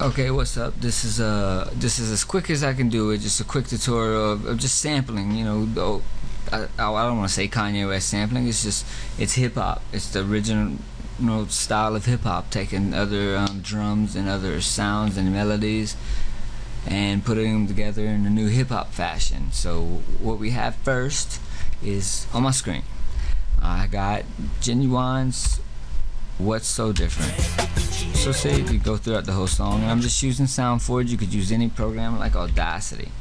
Okay, what's up? This is as quick as I can do it. Just a quick tutorial of just sampling. You know, though I don't want to say Kanye West sampling. It's hip hop. It's the original style of hip hop, taking other drums and other sounds and melodies and putting them together in a new hip hop fashion. So what we have first is on my screen. I got Genuine's What's So Different. So say if you go throughout the whole song, and I'm just using Sound Forge. You could use any program like Audacity.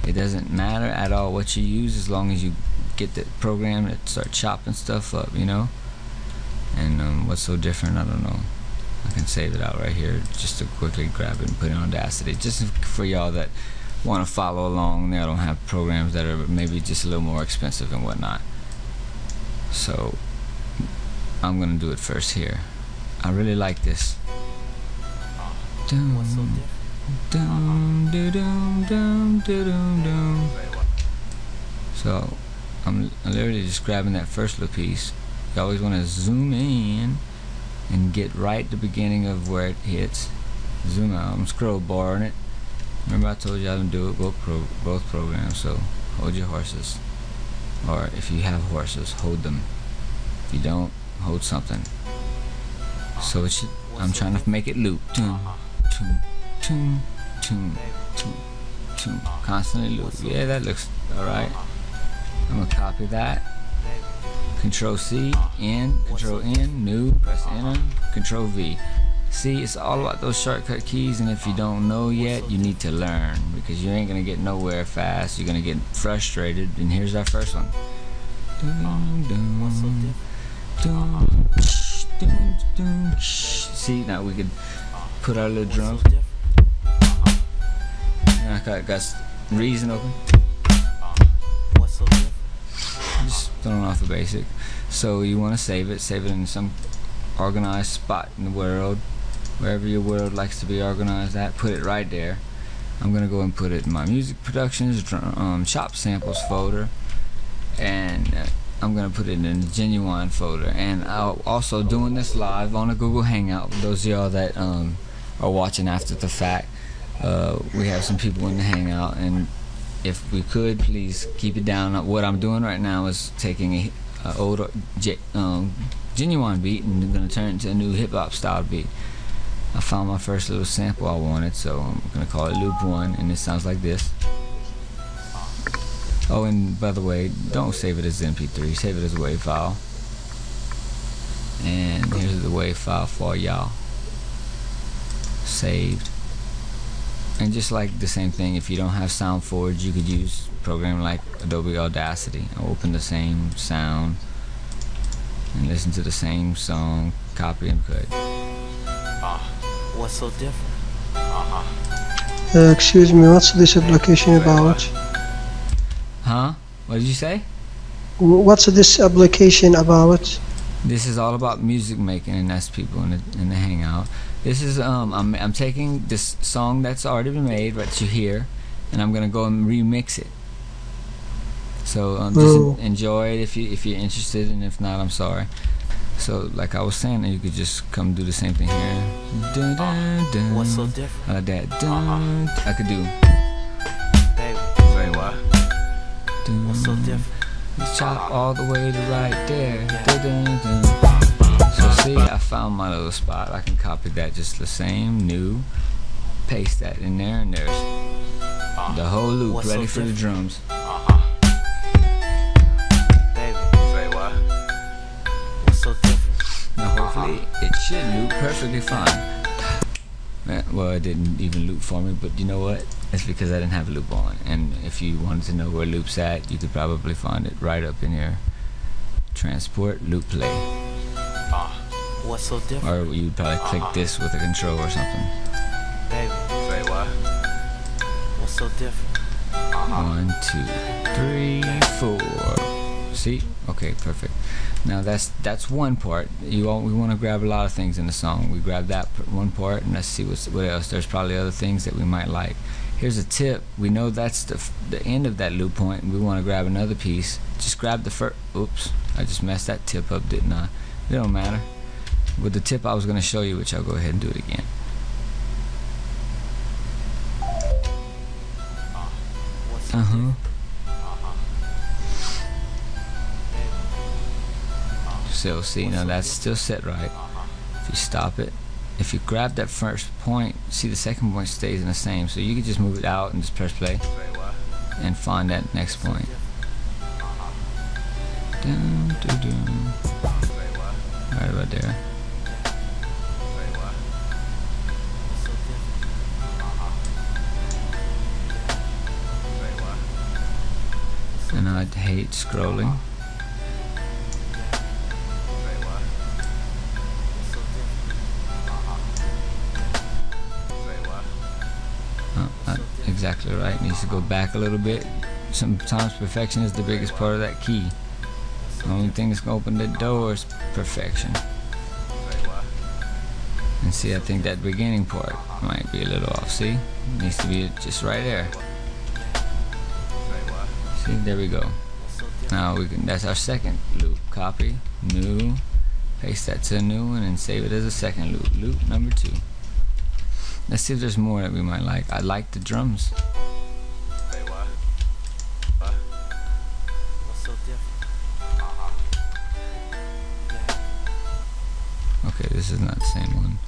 It doesn't matter at all what you use, as long as you get the program to start chopping stuff up, you know. And what's so different, I don't know. I can save it out right here just to quickly grab it and put it on Audacity, just for y'all that want to follow along. They don't have programs that are maybe just a little more expensive and whatnot. So I'm gonna do it first here. I really like this. So I'm literally just grabbing that first little piece. You always want to zoom in and get right the beginning of where it hits. Zoom out. I'm scroll barring it. Remember I told you I don't do it both programs. So hold your horses, or if you have horses, hold them. If you don't, hold something. So it should. I'm trying to make it loop. Constantly loop. Yeah, that looks alright. I'm gonna copy that. Control C, Control N, new, press enter, Control V. See, it's all about those shortcut keys, and if you don't know yet, you need to learn, because you ain't gonna get nowhere fast. You're gonna get frustrated. And here's our first one. See, now we could put our little drums. And I got Reason open. Just throwing off the basic. So you want to save it in some organized spot in the world, wherever your world likes to be organized at. Put it right there. I'm gonna go and put it in my music productions shop samples folder, and I'm gonna put it in the Genuine folder. And I'll also doing this live on a Google Hangout. For those of y'all that are watching after the fact, we have some people in the Hangout, and if we could, please keep it down. What I'm doing right now is taking a older Genuine beat and I'm gonna turn it into a new hip hop style beat. I found my first little sample I wanted, so I'm gonna call it Loop 1, and it sounds like this. Oh, and by the way, don't save it as MP3, save it as a WAV file. And here's the WAV file for y'all. Saved. And just like the same thing, if you don't have Sound Forge, you could use a program like Adobe Audacity. Open the same sound and listen to the same song, copy and cut. What's so different? Excuse me, what's this application about? Huh? What did you say? What's this application about? This is all about music making, and that's people in the Hangout. This is I'm taking this song that's already been made, that you hear, and I'm gonna go and remix it. So just enjoy it if you're interested, and if not, I'm sorry. So like I was saying, you could just come do the same thing here. Dun, dun, dun. What's so different? Like that. Dun. I could do. Baby, Say what? Dun. what's so different? Chop all the way to right there. Dun, dun, dun. So see, I found my little spot. I can copy that just the same, new, paste that in there, and there's the whole loop What's ready so for the different? drums. Baby, say what? What's so different? Now hopefully it should loop perfectly fine. Well, it didn't even loop for me, but you know what? It's because I didn't have a loop on. And if you wanted to know where loop's at, you could probably find it right up in here. Transport, loop play. What's so different? Or you'd probably click this with a control or something. Baby, say what? What's so different? 1, 2, 3, 4. See? Okay, perfect. Now that's one part. We want to grab a lot of things in the song. We grab that one part, and let's see what else. There's probably other things that we might like. Here's a tip. We know that's the end of that loop point, and we want to grab another piece. Just grab the first. Oops, I just messed that tip up, didn't I? It don't matter. With the tip I was going to show you, which I'll go ahead and do it again. So see, now that's still set right. If you stop it, if you grab that first point, see the second point stays in the same, so you can just move it out and just press play and find that next point. Dun, dun, dun. Right about there. And I'd hate scrolling. Exactly right. Needs to go back a little bit. Sometimes perfection is the biggest part of that key. The only thing that's gonna open the door is perfection. And see, I think that beginning part might be a little off. See, it needs to be just right there. See, there we go. Now we can. That's our second loop. Copy, new, paste that to a new one, and save it as a second loop. Loop number 2. Let's see if there's more that we might like. I like the drums. Okay, this is not the same one.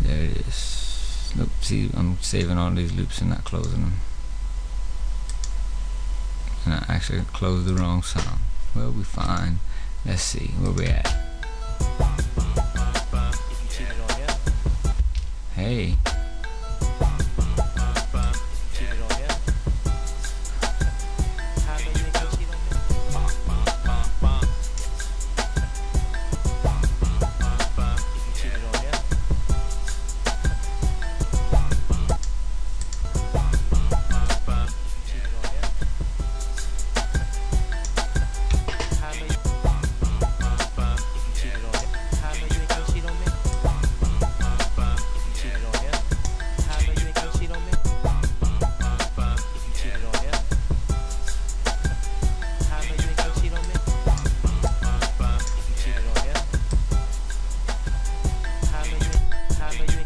There it is. Nope, see, I'm saving all these loops and not closing them. And I actually closed the wrong sound. Well, we fine. Let's see, where we at? Hey.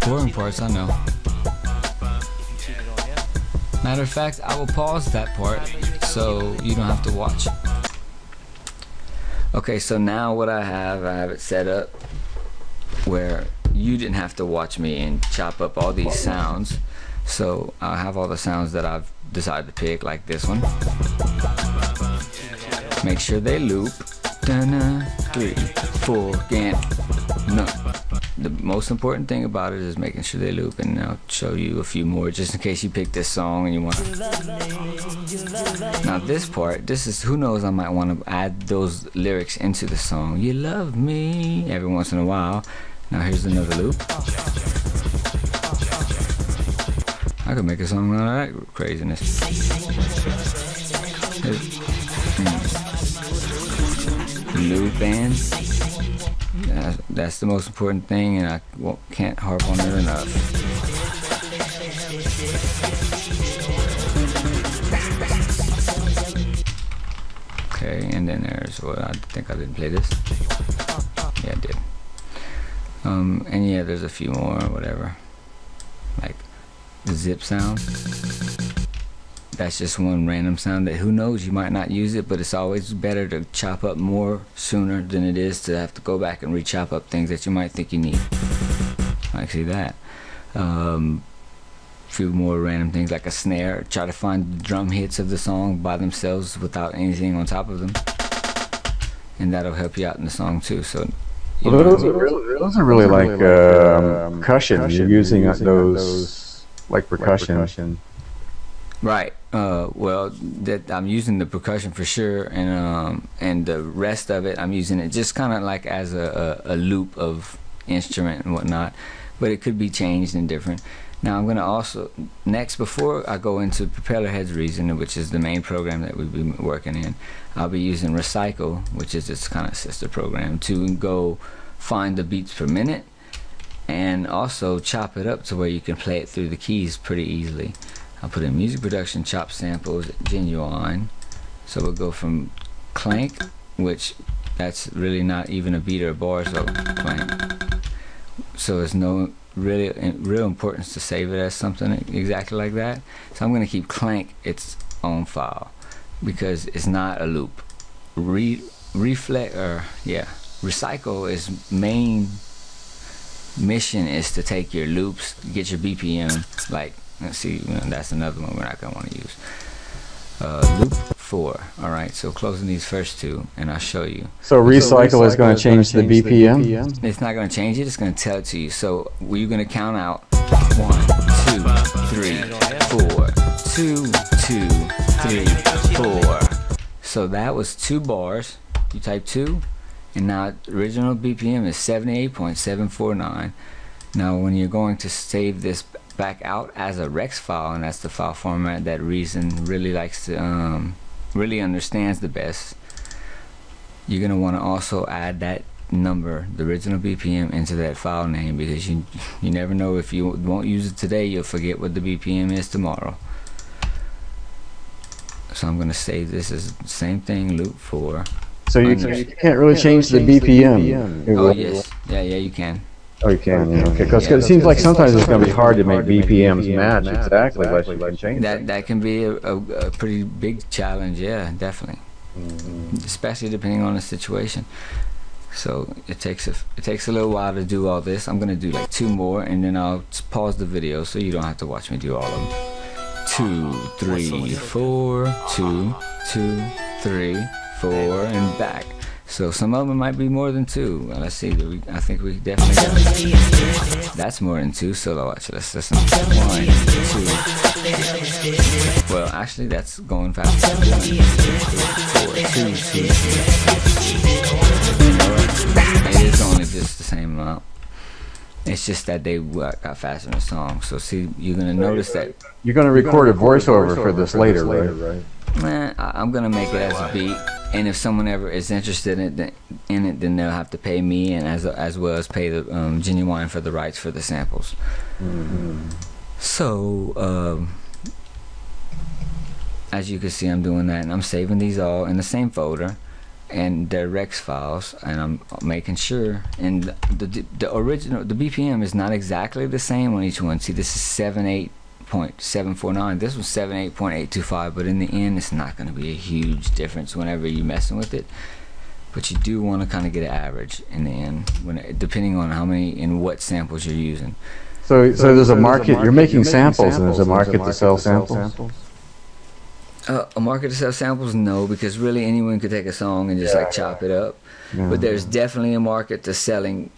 Boring parts, I know. Matter of fact, I will pause that part so you don't have to watch. Okay, so now what I have it set up where you didn't have to watch me and chop up all these sounds. So I have all the sounds that I've decided to pick, like this one. Make sure they loop. Dun, 3, 4, again. No. The most important thing about it is making sure they loop, and I'll show you a few more just in case you pick this song and you want to. Now this part, this is, who knows, I might want to add those lyrics into the song. You love me every once in a while. Now here's another loop. I could make a song out of that craziness. Loop band. That's the most important thing, and I can't harp on it enough. Okay, and then there's what, I think I didn't play this. Yeah, I did. And yeah, there's a few more, whatever. Like the zip sound. That's just one random sound that, who knows, you might not use it, but it's always better to chop up more sooner than it is to have to go back and re-chop up things that you might think you need. I see that. Few more random things like a snare. Try to find the drum hits of the song by themselves without anything on top of them, and that'll help you out in the song too. So those are really like percussion. You're using those like percussion. Right. Well, that I'm using the percussion for sure, and the rest of it I'm using it just kind of like as a loop of instrument and whatnot, but it could be changed and different. Now I'm gonna also next, before I go into Propellerhead Reason, which is the main program that we've been working in, I'll be using Recycle, which is its kind of sister program, to go find the beats per minute and also chop it up to where you can play it through the keys pretty easily. I'll put in music production, chop samples, genuine. So we'll go from clank, which that's really not even a beat or a bar, so clank. so it's no real importance to save it as something exactly like that. So I'm going to keep clank its own file because it's not a loop. Recycle is main mission is to take your loops, get your BPM. Like, let's see, that's another one we're not going to want to use. Loop 4. All right, so closing these first two, and I'll show you. So recycle is going to change the BPM? It's not going to change it. It's going to tell it to you. So you're going to count out 1, 2, 3, 4, 2, 2, 3, 4. So that was 2 bars. You type 2, and now original BPM is 78.749. Now when you're going to save this back out as a Rex file, and that's the file format that Reason really likes to really understands the best, you're going to want to also add that number, the original BPM, into that file name, because you never know, if you won't use it today, you'll forget what the BPM is tomorrow. So I'm going to save this as the same thing, loop 4. So you can't really change the BPM. Oh yes, yeah, you can. Oh, you can. Yeah. Okay, because it seems like sometimes it's going to be hard to make BPMs match exactly, unless you can change that can be a pretty big challenge. Yeah, definitely. Especially depending on the situation. So it takes a little while to do all this. I'm going to do like 2 more, and then I'll pause the video so you don't have to watch me do all of them. 2, 3, 4, 2, 2, 3, 4, and back. So some of them might be more than 2. Well, let's see. I think we definitely got it. That's more than 2. So watch. Let's listen. 1, 2. Well, actually, that's going faster. 1, 2, 4, 2, 2. It is only just the same amount. It's just that they got faster in the song. So see, you're gonna notice that you're gonna record a voiceover for this later, right? I'm gonna make it as a beat, and if someone ever is interested in it, then they'll have to pay me, and as well as pay the Genuine for the rights for the samples. So as you can see, I'm doing that, and I'm saving these all in the same folder, and they're Rex files, and I'm making sure. And the original, the BPM is not exactly the same on each one. See, this is 78.749. This was 78.825, but in the end, it's not going to be a huge difference whenever you're messing with it. But you do want to kind of get an average in the end, depending on how many and what samples you're using. So there's a market. You're making samples, and there's a market to sell samples. A market to sell samples? No, because really anyone could take a song and just chop it up. But there's definitely a market to selling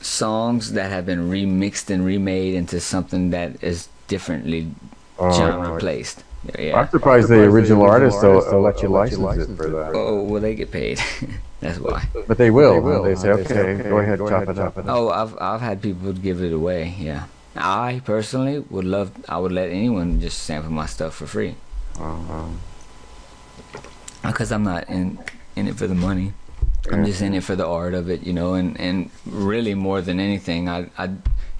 songs that have been remixed and remade into something that is differently genre placed. Yeah. I'm surprised the original artists will let you license it for that. Oh, well, they get paid. That's why. But they will. They say, okay, go ahead, chop it up. Oh, I've had people give it away. Yeah. I personally would let anyone just sample my stuff for free. Because I'm not in it for the money. I'm just in it for the art of it, and really more than anything,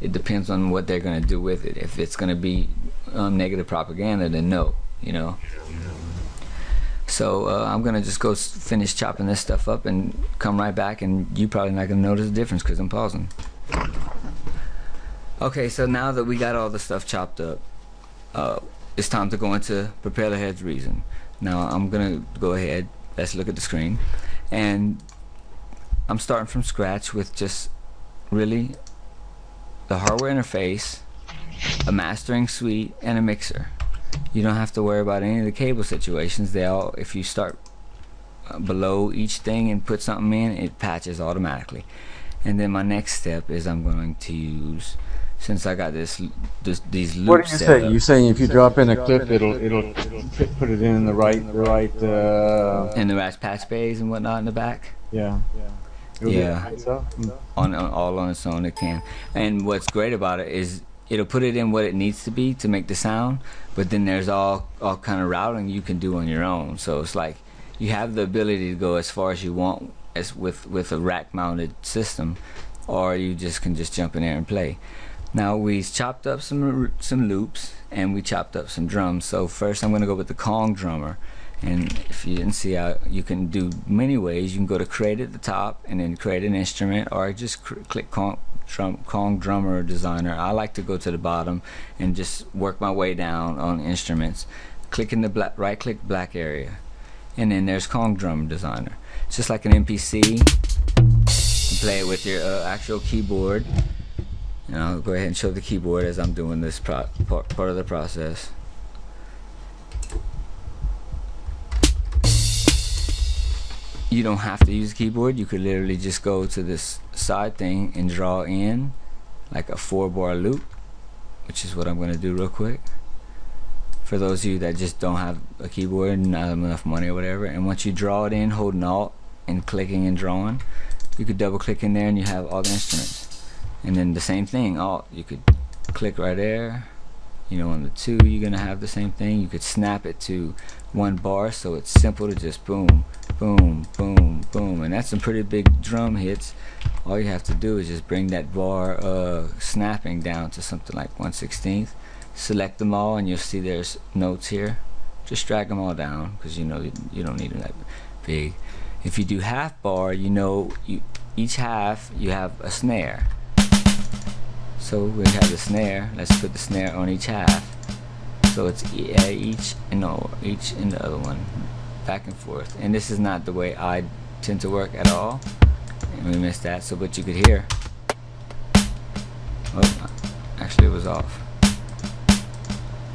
it depends on what they're going to do with it. If it's going to be negative propaganda, then no, So I'm going to just go finish chopping this stuff up and come right back, and you're probably not going to notice the difference because I'm pausing. Okay, so now that we got all the stuff chopped up, it's time to go into Propellerhead Reason. Now I'm gonna go ahead, let's look at the screen, and I'm starting from scratch with just really the hardware interface, a mastering suite, and a mixer. You don't have to worry about any of the cable situations. If you start below each thing and put something in, it patches automatically. And then my next step is I'm going to use, since I got these loops. What do you say? You're saying if you drop in a clip, it'll put it in the right in the right patch bays and whatnot in the back. Yeah. On all on its own, it can. And what's great about it is it'll put it in what it needs to be to make the sound. But then there's all kind of routing you can do on your own. So it's like you have the ability to go as far as you want as with a rack-mounted system, or you can just jump in there and play. Now we chopped up some loops and we chopped up some drums. So first I'm going to go with the Kong drummer, And if you didn't see how you can do many ways, you can go to create at the top and then create an instrument, or just click Kong Drummer Designer. I like to go to the bottom and just work my way down on instruments. Click in the right click black area, and then there's Kong Drum Designer. It's just like an MPC. You play it with your actual keyboard. And I'll go ahead and show the keyboard as I'm doing this part of the process. You don't have to use a keyboard. You could literally just go to this side thing and draw in like a 4-bar loop, which is what I'm going to do real quick for those of you that just don't have a keyboard and not have enough money or whatever. And once you draw it in, holding Alt and clicking and drawing, you could double click in there and you have all the instruments. And then the same thing, Alt, you could click right there. You know, on the 2 you're going to have the same thing. You could snap it to 1 bar, so it's simple to just boom, boom, boom, boom, and that's some pretty big drum hits. All you have to do is just bring that bar snapping down to something like 1/16. Select them all, and you'll see there's notes here. Just drag them all down, because you know you don't need them that big. If you do half bar, you know each half you have a snare. So we have the snare. Let's put the snare on each half. So it's each and the other one, back and forth. And this is not the way I tend to work at all. And we missed that. So, but you could hear. Oh, actually, it was off.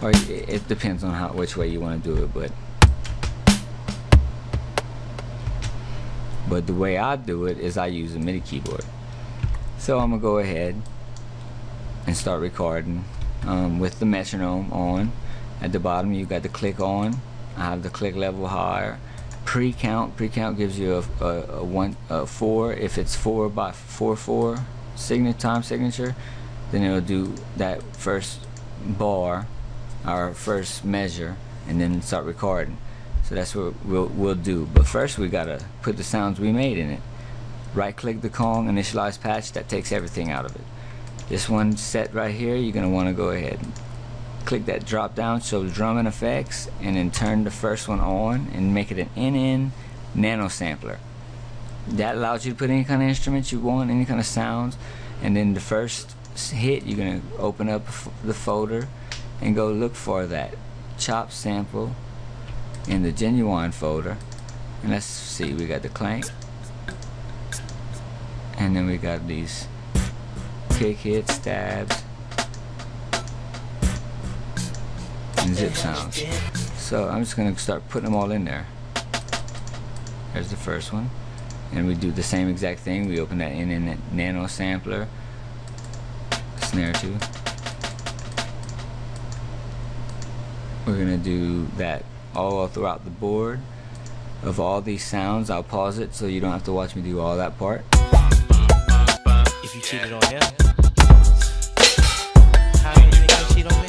Or it depends on which way you want to do it, but the way I do it is I use a MIDI keyboard. So I'm gonna go ahead and start recording with the metronome on. At the bottom you got the click on. I have the click level higher. Pre-count gives you a 4. If it's 4/4 time signature, then it'll do that first bar, our first measure, and then start recording. So that's what we'll do. But first we gotta put the sounds we made in it. Right click the Kong initialize patch. That takes everything out of it. This one set right here, you're gonna want to go ahead and click that drop down, show drum and effects, and then turn the first one on and make it an NN nano sampler. That allows you to put any kind of instruments you want, any kind of sounds. And then the first hit, you're gonna open up the folder and go look for that chop sample in the genuine folder. And let's see, we got the clank, and then we got these kick hits, stabs, and zip sounds. So I'm just gonna start putting them all in there. There's the first one, and we do the same exact thing. We open that in nano sampler, snare 2. We're gonna do that all throughout the board of all these sounds. I'll pause it so you don't have to watch me do all that part. If you cheated on him, how many niggas cheat on me?